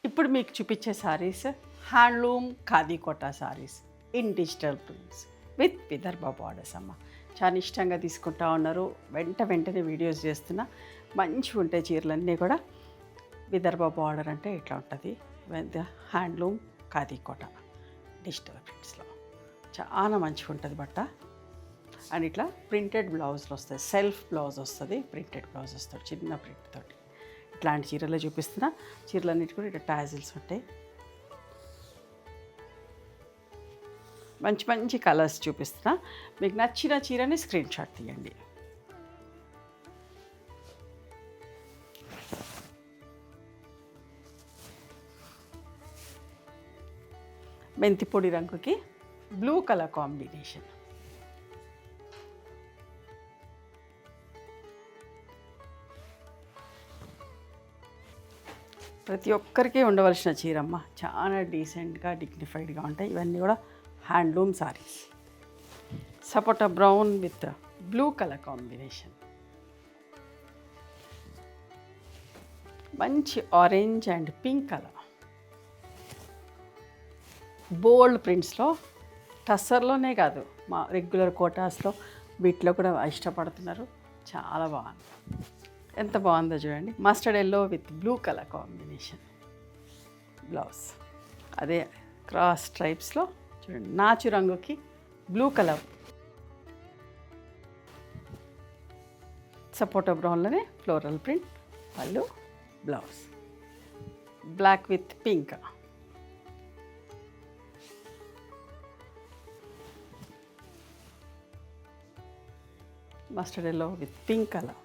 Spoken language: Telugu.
ఇప్పుడు మీకు చూపించే saris handloom khadi Kota saris in digital prints with Vidarbha borders అమ్మ. చాలా ఇష్టంగా తీసుకుంటా ఉన్నారు. వెంటనే వీడియోస్ చేస్తున్నా. మంచిగా ఉంటాయి చీరలన్నీ కూడా. విదర్భ బార్డర్ అంటే ఇట్లా ఉంటుంది. హ్యాండ్లూమ్ ఖాదీ కోటా డిజిటల్ ప్రింట్స్లో చాలా మంచిగా ఉంటుంది బట్ట. అండ్ ఇట్లా ప్రింటెడ్ బ్లౌజ్లు వస్తాయి. సెల్ఫ్ బ్లౌజ్ వస్తుంది, ప్రింటెడ్ బ్లౌజ్ వస్తుంది చిన్న ప్రింట్ తోటి. ఇట్లాంటి చీరలే చూపిస్తున్నా. చీరలన్నిటి కూడా ఇట్లా టాజిల్స్ ఉంటాయి. మంచి మంచి కలర్స్ చూపిస్తున్నా. మీకు నచ్చిన చీరని స్క్రీన్ షాట్ తీయండి. మెంతిపొడి రంగుకి బ్లూ కలర్ కాంబినేషన్. ప్రతి ఒక్కరికి ఉండవలసిన చీరమ్మ. చాలా డీసెంట్గా డిగ్నిఫైడ్గా ఉంటాయి. ఇవన్నీ కూడా handloom saris. Sapota brown with blue colour combination. మంచి ఆరెంజ్ అండ్ పింక్ కలర్. బోల్డ్ ప్రింట్స్లో టస్సర్లోనే కాదు, మా రెగ్యులర్ కోటాస్లో వీటిలో కూడా ఇష్టపడుతున్నారు. చాలా బాగుంది. ఎంత బాగుందో చూడండి. Mustard yellow with blue colour combination blouse. అదే క్రాస్ స్ట్రైప్స్లో చూడండి, నాచు రంగుకి బ్లూ కలర్. సపోటా బ్రౌన్లోనే ఫ్లోరల్ ప్రింట్ పళ్ళు, blouse black with pink. Mustard yellow with pink colour.